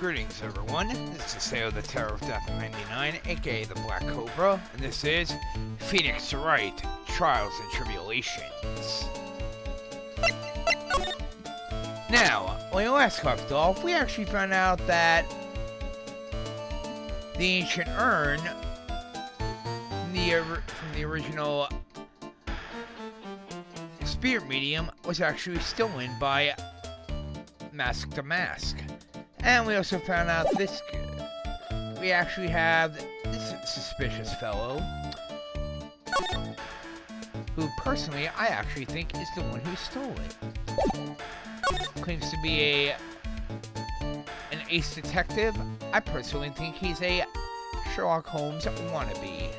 Greetings everyone, this is Sayo the Terror of Death 99, aka the Black Cobra, and this is Phoenix Wright, Trials and Tribulations. Now, when we last left off, we actually found out that the ancient urn from the original spirit medium was actually stolen by Mask to Mask. And we also found out we actually have this suspicious fellow, who personally I actually think is the one who stole it. Claims to be an ace detective. I personally think he's a Sherlock Holmes wannabe.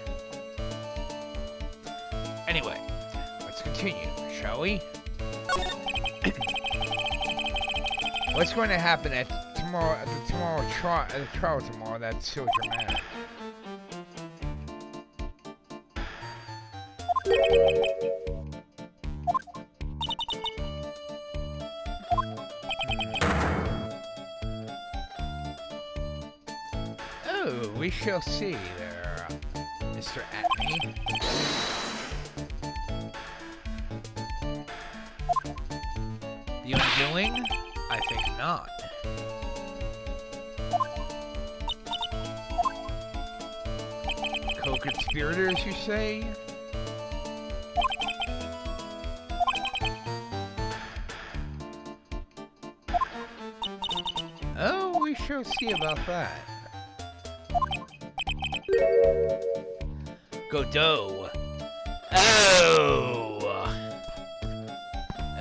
Anyway, let's continue, shall we? What's going to happen at the trial tomorrow that's so dramatic? Oh, we shall see there, Mr. Atmey. The undoing? I think not. Co-conspirators, you say? Oh, we shall see about that. Godot.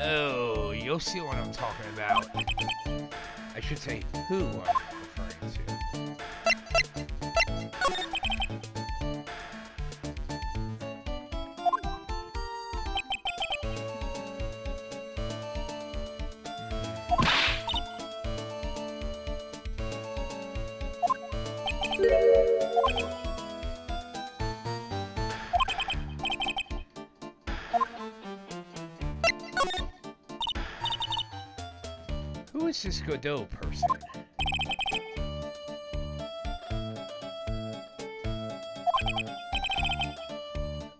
Oh, you'll see what I'm talking about. I should say who I'm referring to. Who is this Godot person?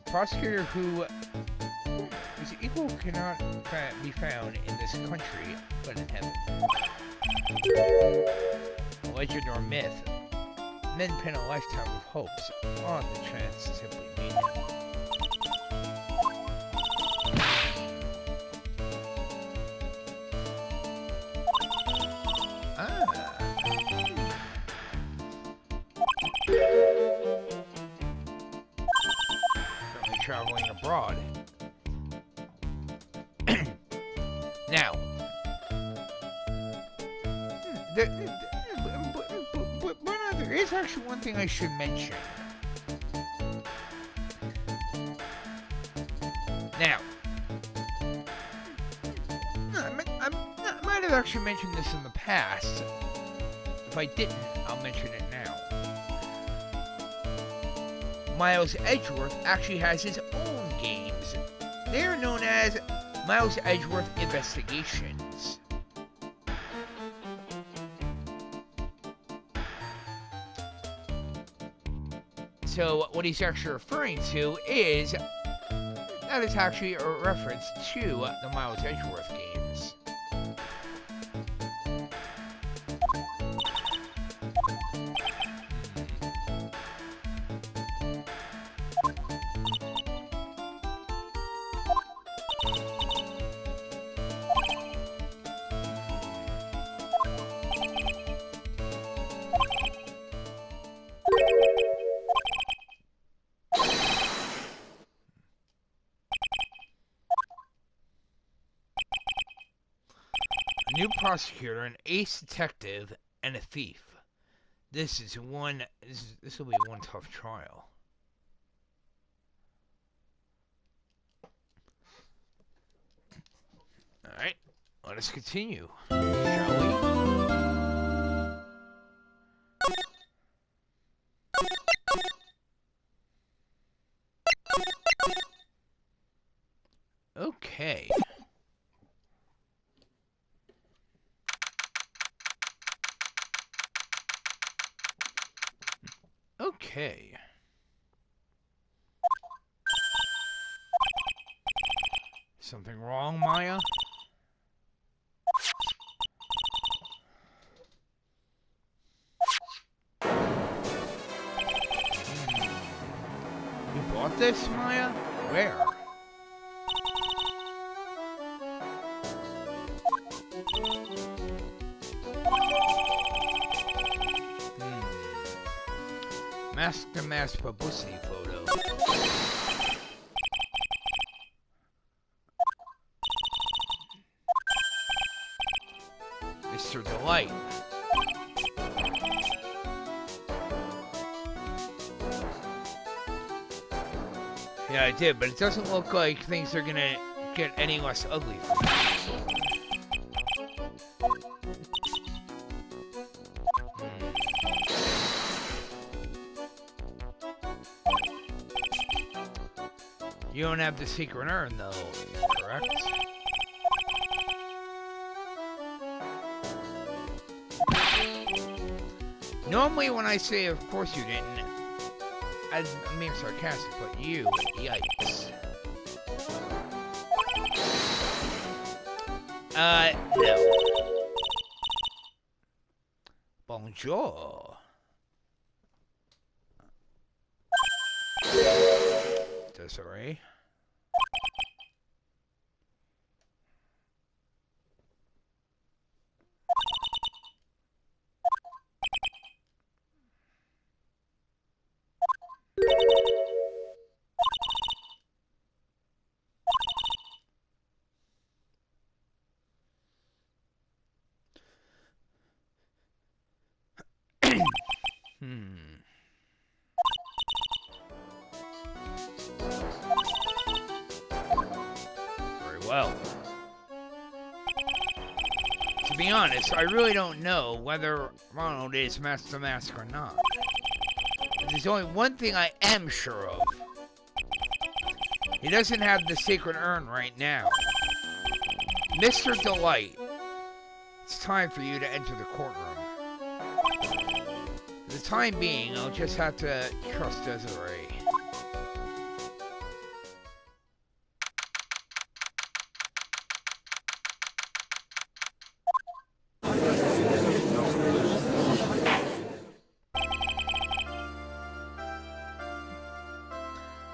Prosecutor who is equal cannot be found in this country, but in heaven. Legend or myth, men pin a lifetime of hopes on the chance to simply meet him. Currently traveling abroad. Now, there is actually one thing I should mention. Now, I might have actually mentioned this in the past. If I didn't, I'll mention it now. Miles Edgeworth actually has his own games. They are known as Miles Edgeworth Investigations. So what he's actually referring to is that is actually a reference to the Miles Edgeworth games. A new prosecutor, an ace detective, and a thief. This will be one tough trial. Alright, let us continue, shall we? Okay. Okay. Something wrong, Maya? You bought this, Maya? Where? Mask-to-mask publicity photo. Mr. Delight. Yeah, I did, but it doesn't look like things are gonna get any less ugly for me. You don't have the secret urn, though, correct? Normally when I say, of course you didn't, I'm being sarcastic, but you, yikes. No. Bonjour. Desiree. Very well. To be honest, I really don't know whether Ronald is mask-to-mask or not. There's only one thing I am sure of. He doesn't have the secret urn right now. Mr. Delight, it's time for you to enter the courtroom. For the time being, I'll just have to trust Desiree.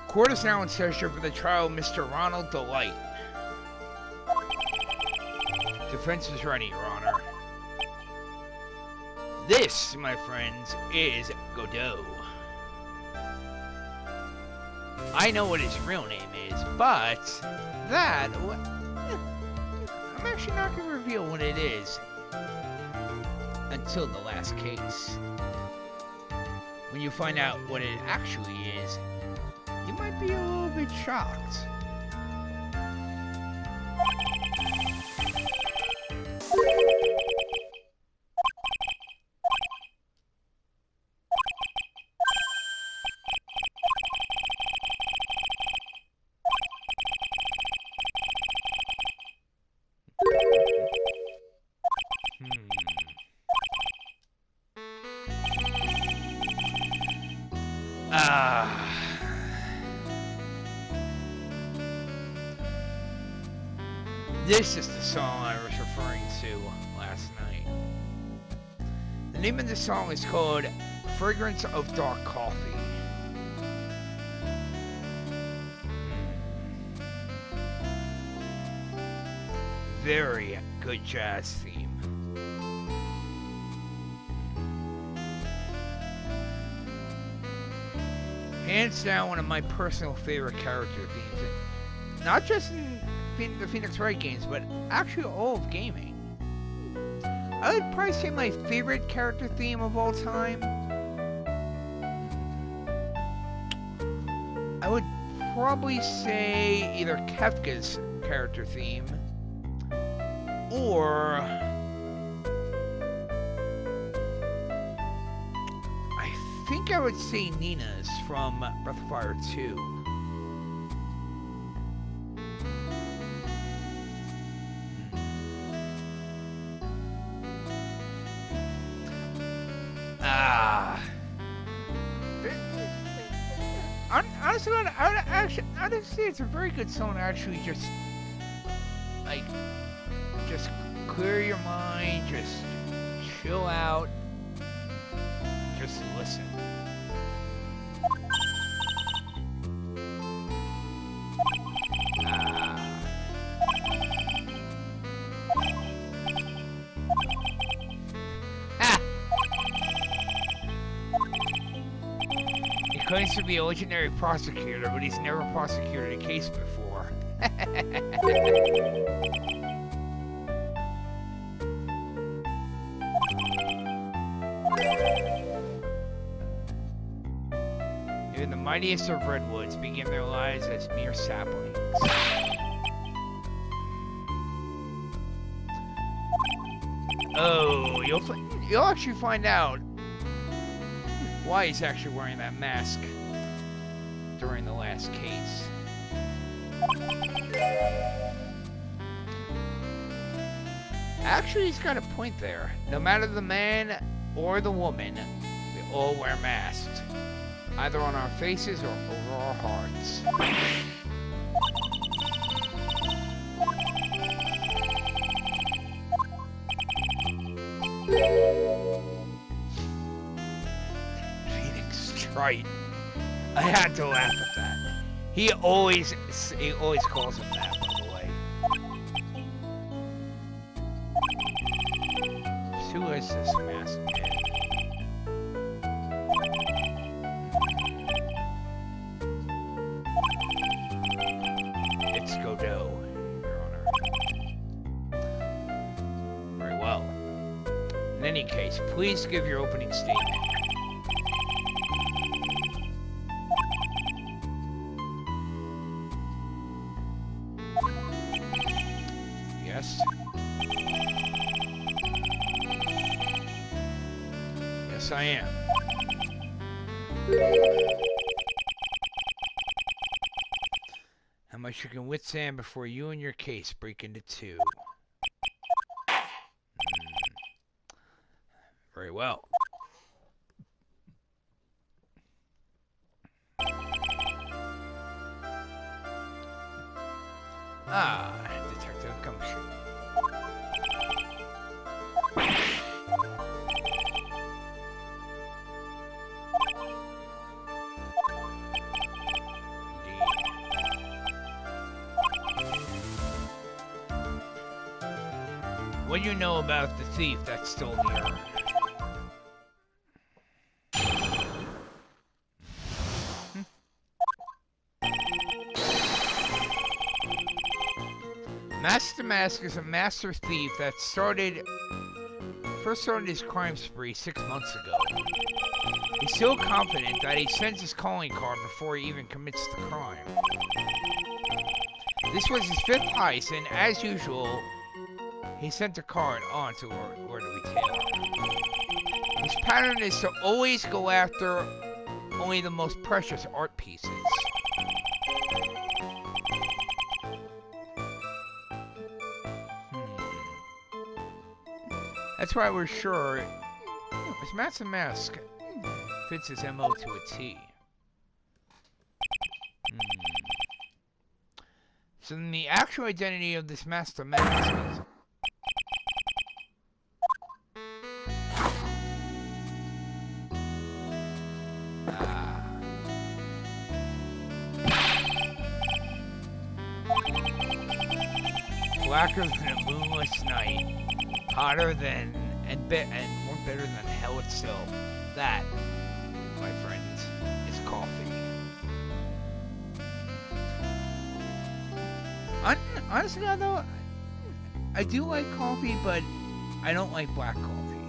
Court is now in session for the trial of Mr. Ronald Delight. Defense is ready, Your Honor. This, my friends, is Godot. I know what his real name is, but that... I'm actually not going to reveal what it is until the last case. When you find out what it actually is, you might be a little bit shocked. This is the song I was referring to last night. The name of the song is called Fragrance of Dark Coffee. Very good jazz theme. Hands down one of my personal favorite character themes. And not just in the Phoenix Wright games, but actually all of gaming. I would probably say my favorite character theme of all time. I would probably say either Kefka's character theme or I think I would say Nina's from Breath of Fire 2. actually, honestly, it's a very good song. Actually, just like, just clear your mind, just chill out, just listen. He claims to be a legendary prosecutor, but he's never prosecuted a case before. Even the mightiest of redwoods begin their lives as mere saplings. Oh, you'll actually find out why he's actually wearing that mask during the last case. Actually, he's got a point there. No matter the man or the woman, we all wear masks, either on our faces or over our hearts. Phoenix Wright. I had to laugh at that. He always calls him that, by the way. Who is this masked man? It's Godot, Your Honor. Very well. In any case, please give your opening statement. Yes? Yes, I am. How much you can withstand before you and your case break into two. Very well. Ah, Detective Gumshoe. What do you know about the thief that stole the urn? Master Mask is a master thief that first started his crime spree 6 months ago. He's so confident that he sends his calling card before he even commits the crime. This was his 5th heist, and as usual, he sent a card on to Lord Retailer. His pattern is to always go after only the most precious art pieces. That's why we're sure his Master Mask fits his MO to a T. So then the actual identity of this Master Mask is... Blacker than a moonless night. Hotter than and more bitter than hell itself. That, my friends, is coffee. Honestly, though, I do like coffee, but I don't like black coffee.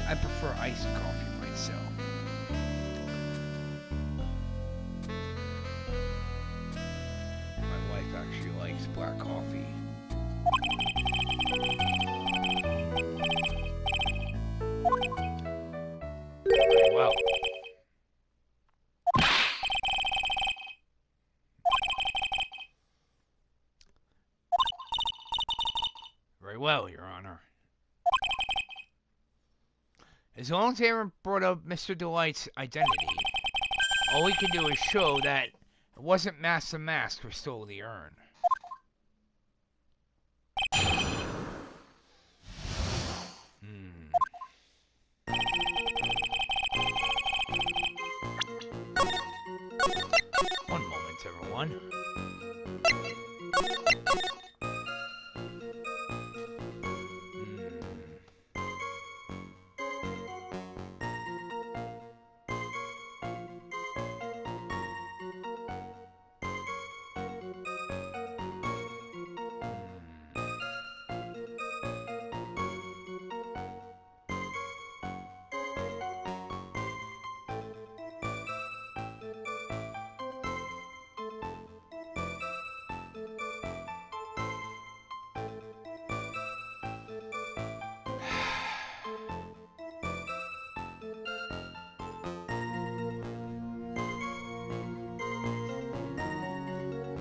I prefer iced coffee myself. My wife actually likes black coffee. Very well. Very well, Your Honor. As long as they haven't brought up Mr. Delight's identity, all we can do is show that It wasn't Master Mask who stole the urn. One moment, everyone.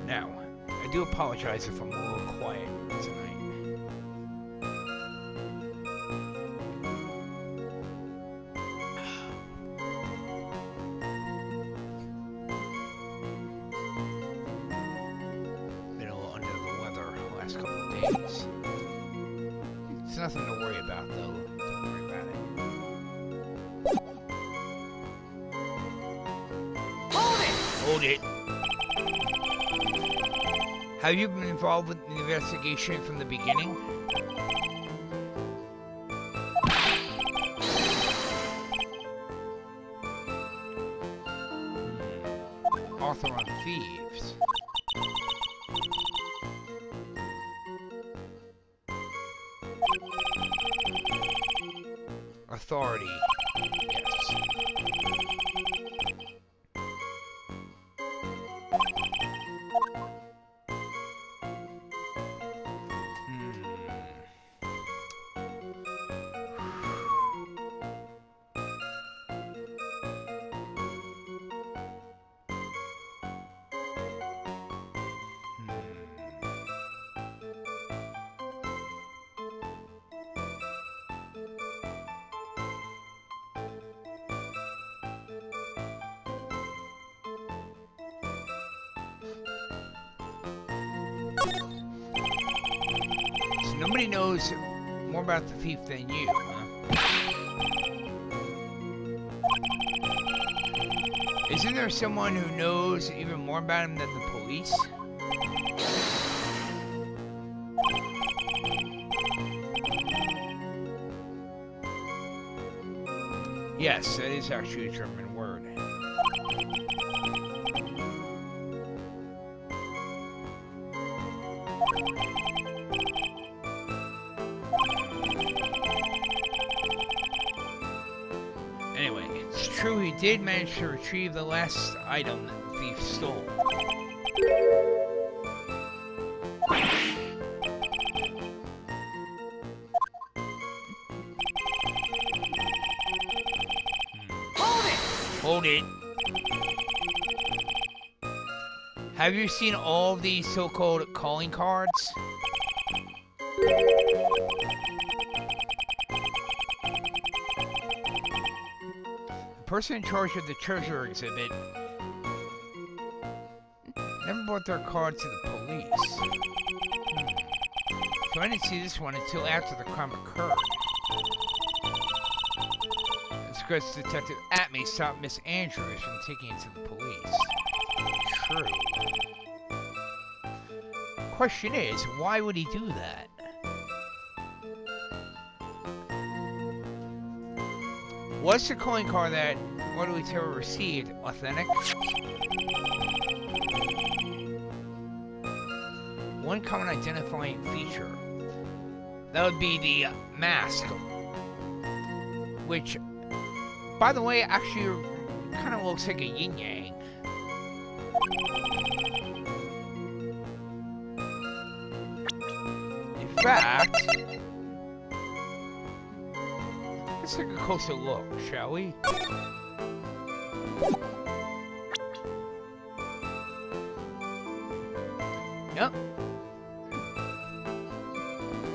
Now, I do apologize if I'm a little quiet tonight. Been a little under the weather the last couple of days. It's nothing to worry about, though. Don't worry about it. Hold it! Hold it! Have you been involved with the investigation from the beginning? Author on Thieves. Authority. Yes. So nobody knows more about the thief than you, huh? Isn't there someone who knows even more about him than the police? Yes, that is actually a German word. Anyway, it's true he did manage to retrieve the last item that the thief stole. Hold it! Have you seen all of these so-called calling cards? The person in charge of the treasure exhibit never brought their card to the police. So I didn't see this one until after the crime occurred. Because Detective Atmey stopped Miss Andrews from taking it to the police. True. Question is, why would he do that? Was the calling card that Waterloo Terror received authentic? One common identifying feature. That would be the mask. Which, by the way, actually kind of looks like a yin-yang. In fact, let's take a closer look, shall we? Yep.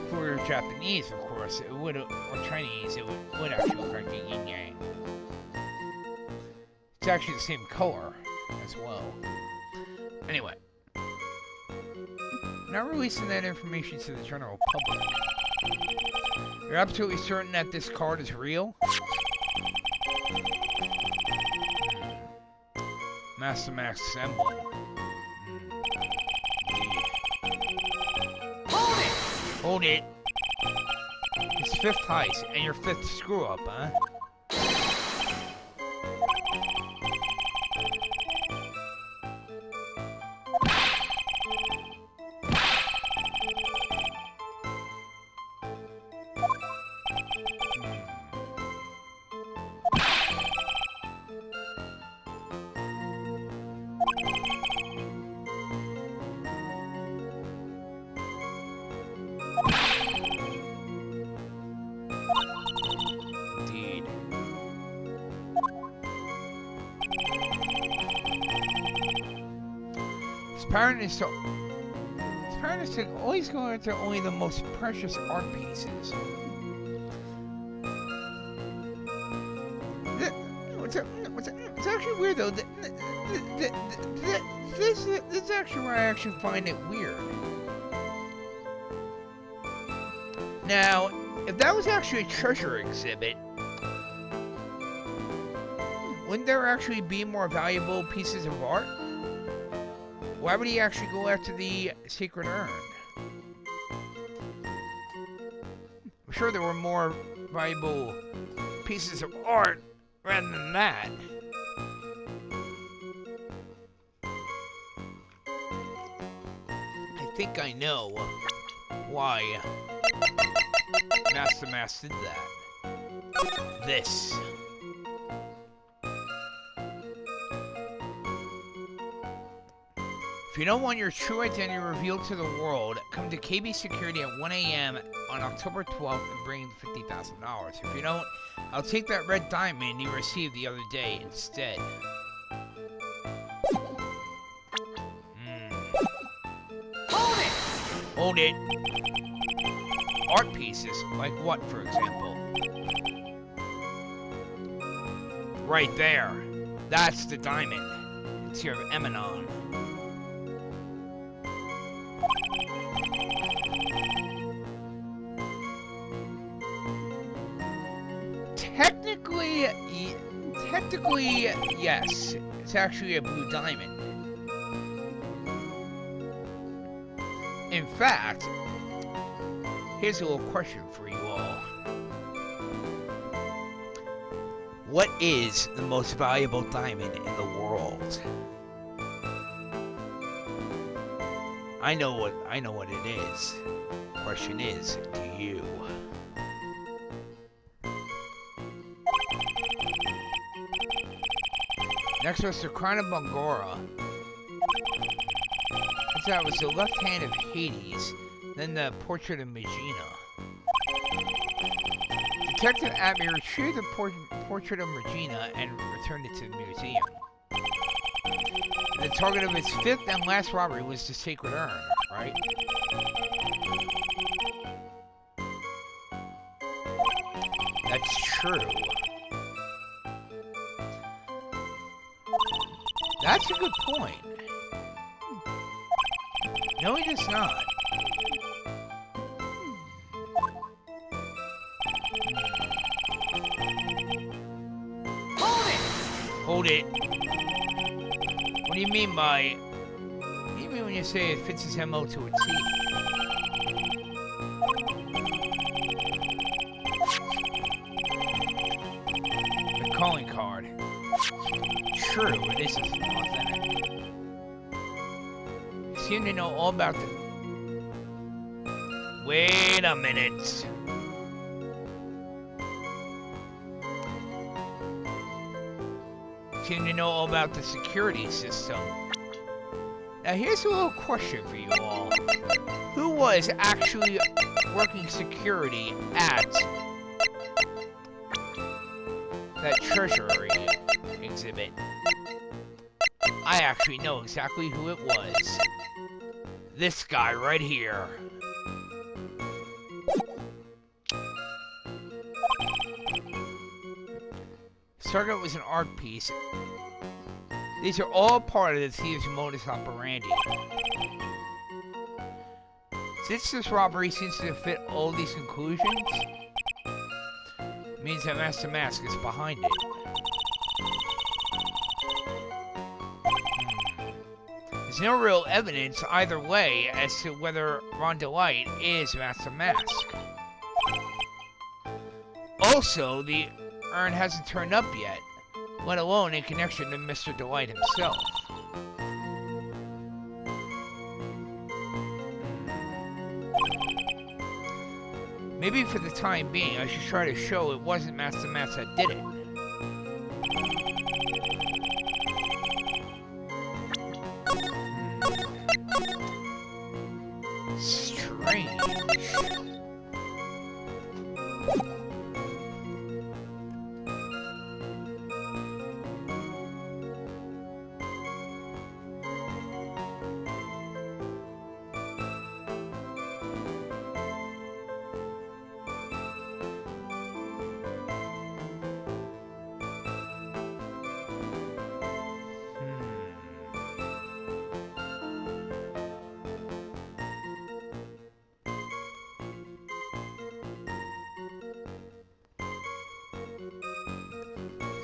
If we were Japanese, of course, it would, or Chinese, it would actually look like a yin-yang. It's actually the same color as well. Anyway. Not releasing that information to the general public. You're absolutely certain that this card is real? Master Max emblem. Hold it! Hold it! It's 5th heist, and your 5th screw-up, huh? His parent is to always go after only the most precious art pieces. It's actually weird though. This is actually where I actually find it weird. Now, if that was actually a treasure exhibit, wouldn't there actually be more valuable pieces of art? Why would he actually go after the secret urn? I'm sure there were more valuable pieces of art rather than that. I think I know why Master Max did that. This. If you don't want your true identity revealed to the world, come to KB Security at 1 a.m. on October 12th and bring $50,000. If you don't, I'll take that red diamond you received the other day instead. Hold it! Hold it. Art pieces? Like what, for example? Right there. That's the diamond. It's your Emanon. Technically, yes. It's actually a blue diamond. In fact, here's a little question for you all. What is the most valuable diamond in the world? I know what it is. Question is, do you? Next was the Crown of Bangora. That was the left hand of Hades, then the portrait of Megina. Detective Atmey retrieved the portrait of Regina and returned it to the museum. The target of its 5th and last robbery was the Sacred Urn, right? That's true. That's a good point. No, it is not. Hold it! Hold it. What do you mean by... What do you mean when you say it fits his MO to a T? The calling card. True, it is authentic. You seem to know all about the... Wait a minute. Seem to know all about the security system. Now here's a little question for you all. Who was actually working security at that treasury exhibit? I actually know exactly who it was. This guy right here. Target was an art piece. These are all part of the thieves' modus operandi. Since this robbery seems to fit all these conclusions, it means that Master Mask is behind it. There's no real evidence either way as to whether Ron Delight is Master Mask. Also, the urn hasn't turned up yet, let alone in connection to Mr. Delight himself. Maybe for the time being, I should try to show it wasn't Master Mask that did it. Strange.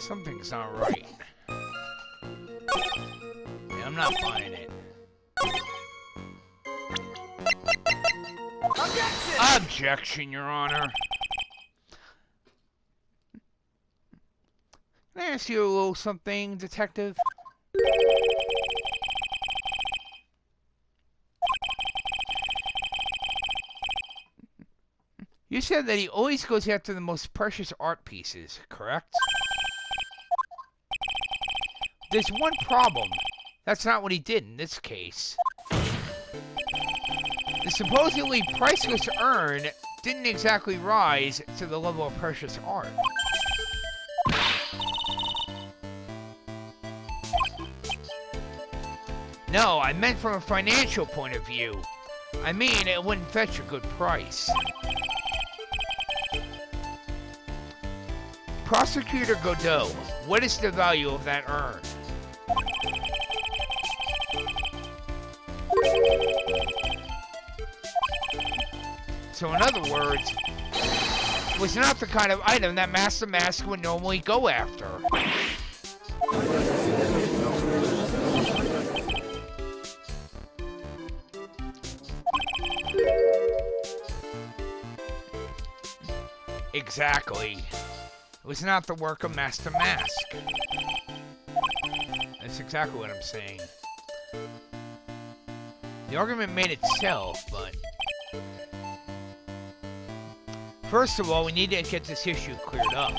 Something's not right. Yeah, I'm not buying it. Objection! Objection, Your Honor. Can I ask you a little something, Detective? You said that he always goes after the most precious art pieces, correct? There's one problem. That's not what he did in this case. The supposedly priceless urn didn't exactly rise to the level of precious art. No, I meant from a financial point of view. I mean, it wouldn't fetch a good price. Prosecutor Godot, what is the value of that urn? So in other words, it was not the kind of item that Master Mask would normally go after. Exactly. It was not the work of Master Mask. That's exactly what I'm saying. The argument made itself, but... First of all, we need to get this issue cleared up.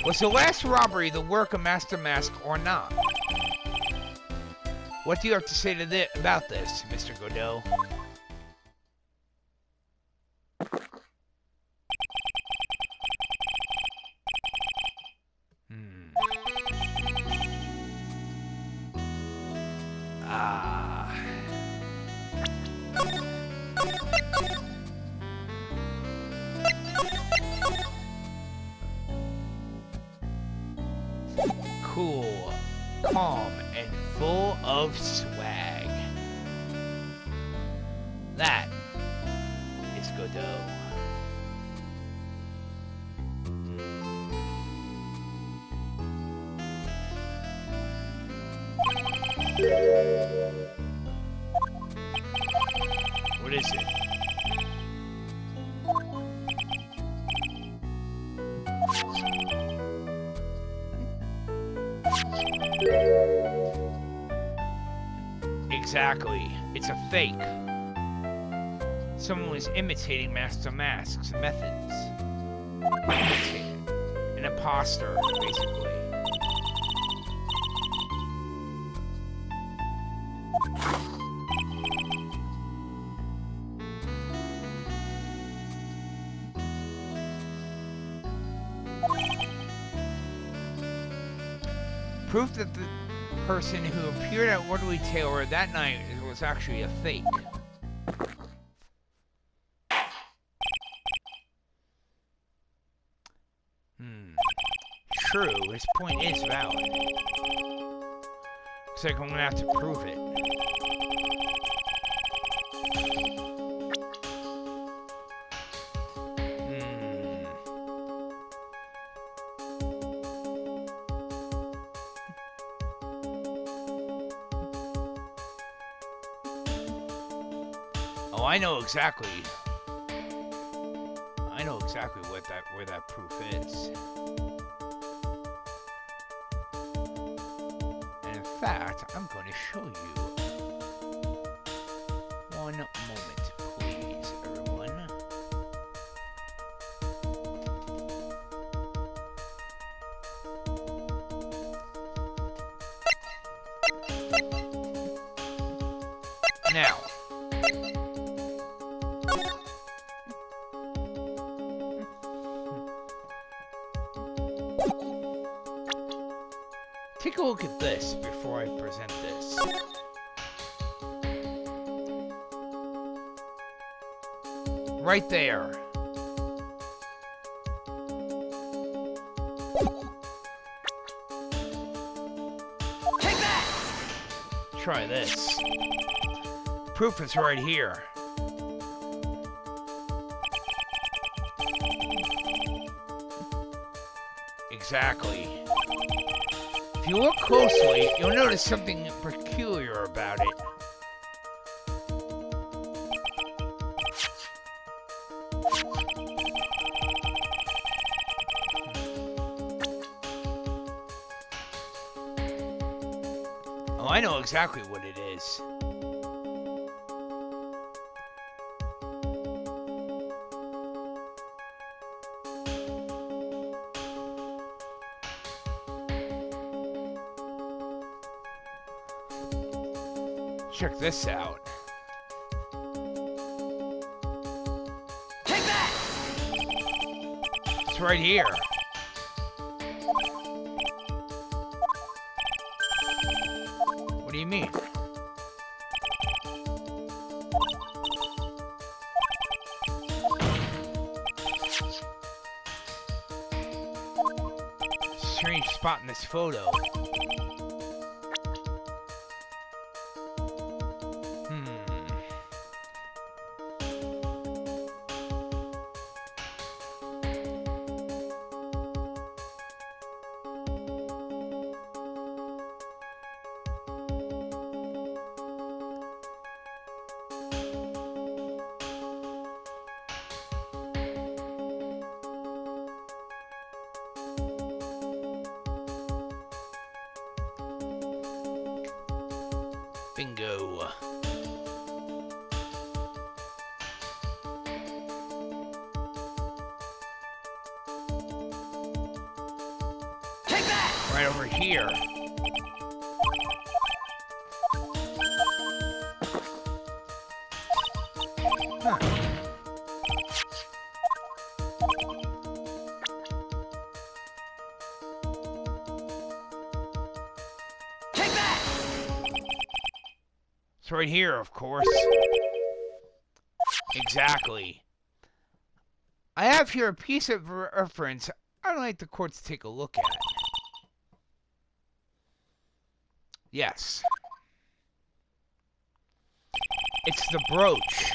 Was the last robbery the work of Master Mask or not? What do you have to say to about this, Mr. Godot? Cool, calm, and full of swag. That is Godot. What is it? Exactly. It's a fake. Someone was imitating Master Mask's methods. Imitating. An imposter, basically. Proof that the person who appeared at Orderly Taylor that night was actually a fake. True, his point is valid. Looks like I'm gonna have to prove it. Oh, I know exactly. I know exactly where that proof is. And in fact, I'm going to show you. One moment, please, everyone. Now, take a look at this before I present this. Right there. Take that! Try this. Proof is right here. Exactly. If you look closely, you'll notice something peculiar about it. Oh, I know exactly what it is. Check this out. Take that! It's right here. What do you mean? Strange spot in this photo. Bingo. Take that! Right over here. Huh. Take that! It's right here, of course. Exactly. I have here a piece of reference I'd like the court to take a look at. Yes. It's the brooch.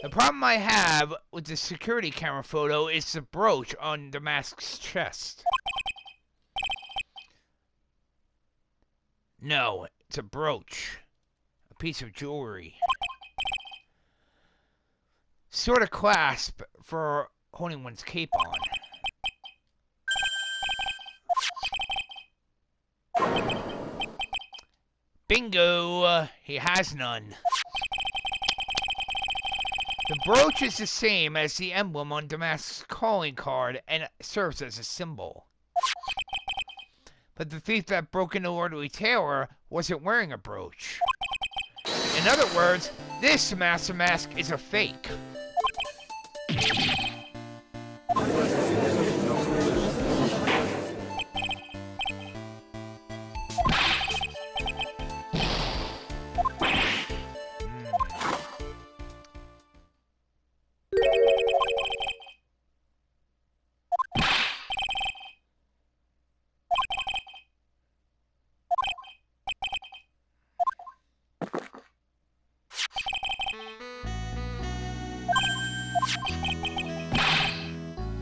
The problem I have with the security camera photo is the brooch on the mask's chest. No, it's a brooch. A piece of jewelry. Sort of clasp for holding one's cape on. Bingo! He has none. The brooch is the same as the emblem on Damask's calling card and serves as a symbol. But the thief that broke into Lord Taylor wasn't wearing a brooch. In other words, this Master Mask is a fake.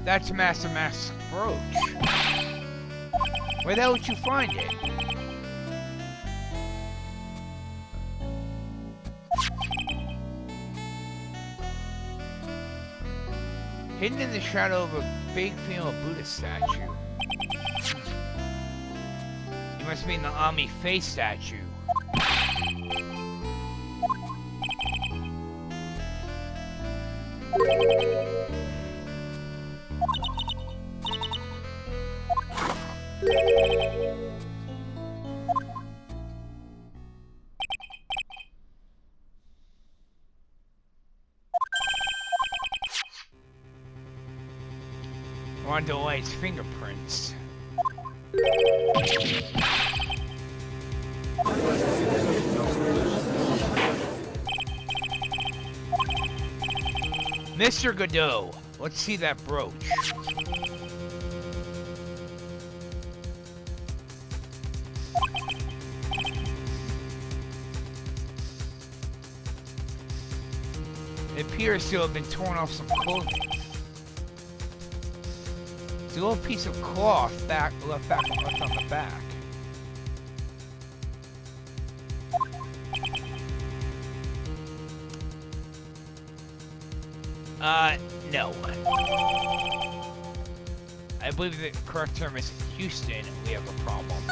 That's Master Mask's brooch. Where the hell did you find it? Hidden in the shadow of a big female Buddha statue. You must mean the Atmey face statue. Wanda White's fingerprints. Mr. Godot, let's see that brooch. It appears to have been torn off some clothing. It's a little piece of cloth left on the back. No. I believe the correct term is Houston. We have a problem.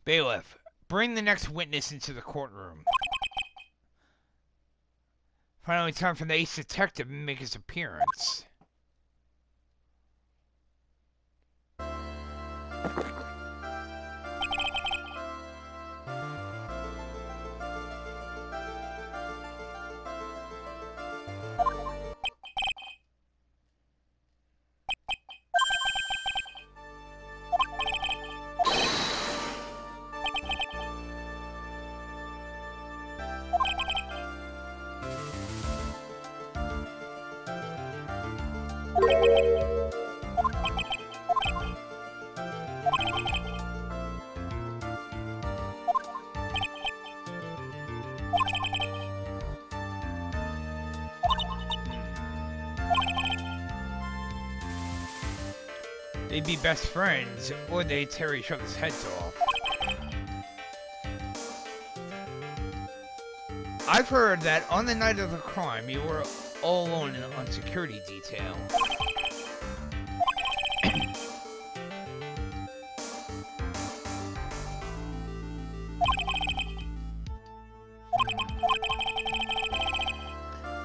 Bailiff, bring the next witness into the courtroom. Finally time for the ace detective to make his appearance. They'd be best friends, or they'd tear each other's heads off. I've heard that on the night of the crime, you were all alone on security detail.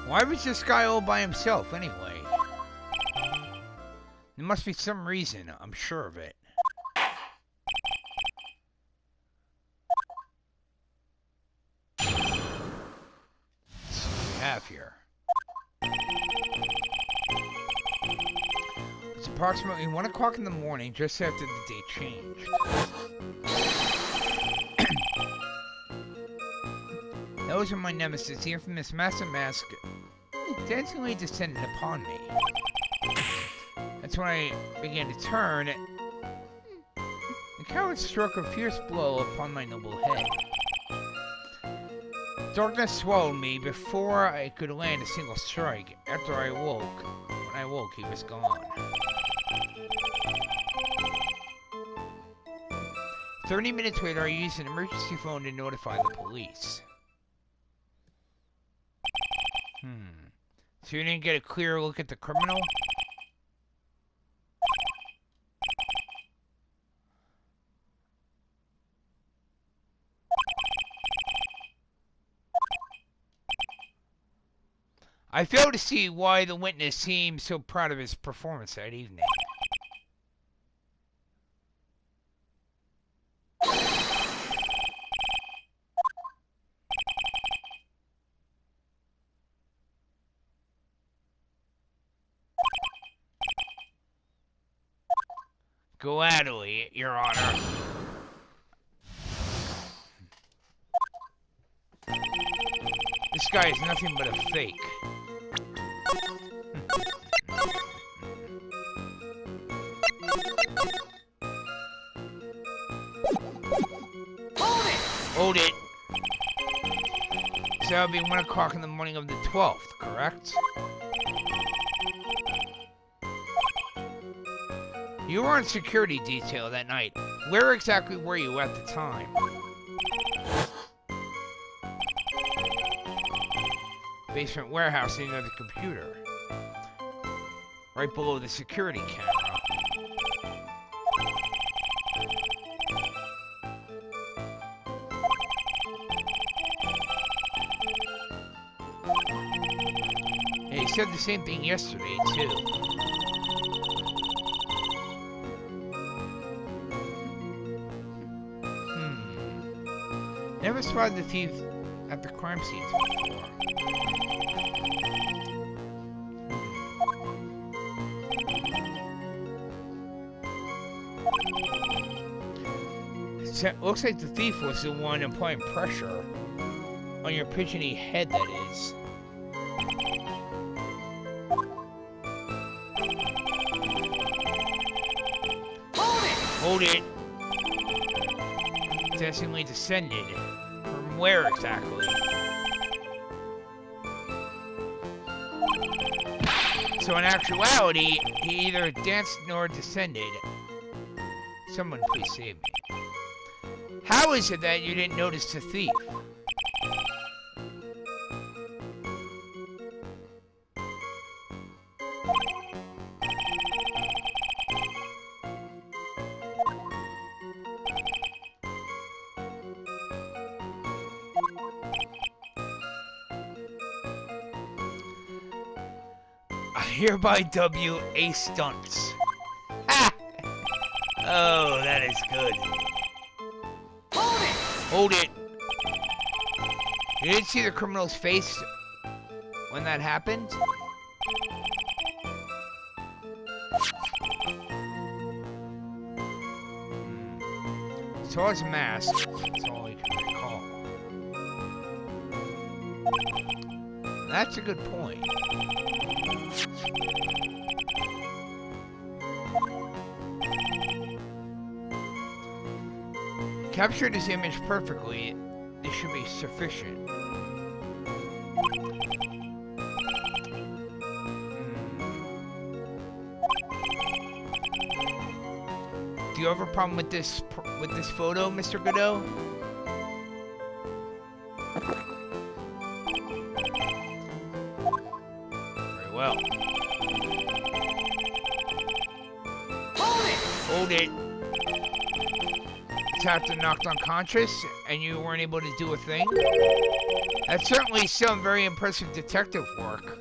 Why was this guy all by himself, anyway? There must be some reason, I'm sure of it. Let's see what we have here. It's approximately 1 o'clock in the morning, just after the day changed. Those are my nemesis, the infamous Master Mask, dancingly descended upon me. That's when I began to turn. The coward struck a fierce blow upon my noble head. Darkness swallowed me before I could land a single strike. After I woke, when I woke, he was gone. 30 minutes later, I used an emergency phone to notify the police. So you didn't get a clear look at the criminal? I fail to see why the witness seemed so proud of his performance that evening. Gladly, Your Honor. This guy is nothing but a fake. that would be 1 o'clock in the morning of the 12th, correct? You were on security detail that night. Where exactly were you at the time? Basement warehouse near the computer. Right below the security camera. Yeah, he said the same thing yesterday, too. Never spotted the thief at the crime scenes before. Looks like the thief was the one applying pressure on your pigeony head, that is. Hold it! Destinally descended. From where exactly? So in actuality, he either danced nor descended. Someone please save me. How is it that you didn't notice the thief? I hereby W A stunts. Ha! Oh, that is good. Hold it! You didn't see the criminal's face when that happened? So it's a mask. That's all I can recall. That's a good point. Captured his image perfectly. This should be sufficient. Do you have a problem with this photo, Mr. Godot? Very well. Hold it! After knocked unconscious and you weren't able to do a thing? That's certainly some very impressive detective work.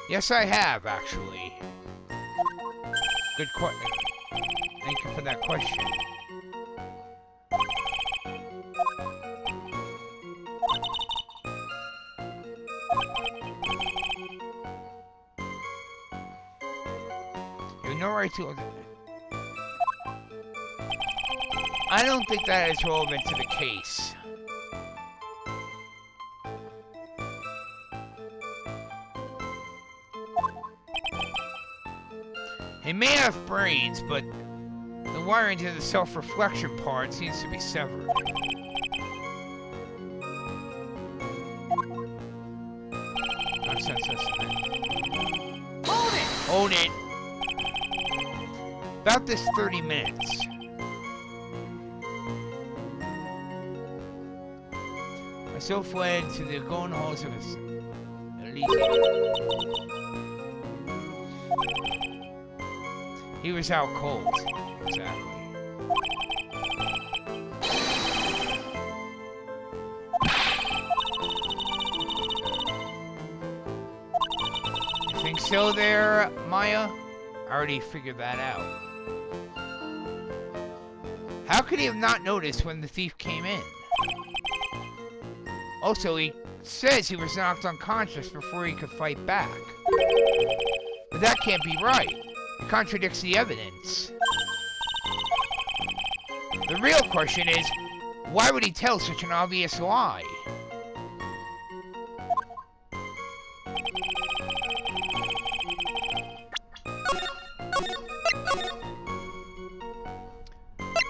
Yes, I have, actually. Good question. Thank you for that question. No right to. I don't think that is relevant to the case. He may have brains, but the wiring to the self-reflection part seems to be severed. Nonsense, Hold it! Hold it! About this 30 minutes. Myself fled to the golden halls of his elite. He was out cold. Exactly. You think so there, Maya? I already figured that out. How could he have not noticed when the thief came in? Also, he says he was knocked unconscious before he could fight back. But that can't be right. It contradicts the evidence. The real question is, why would he tell such an obvious lie?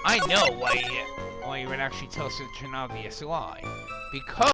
I know why you would actually tell such an obvious lie. Because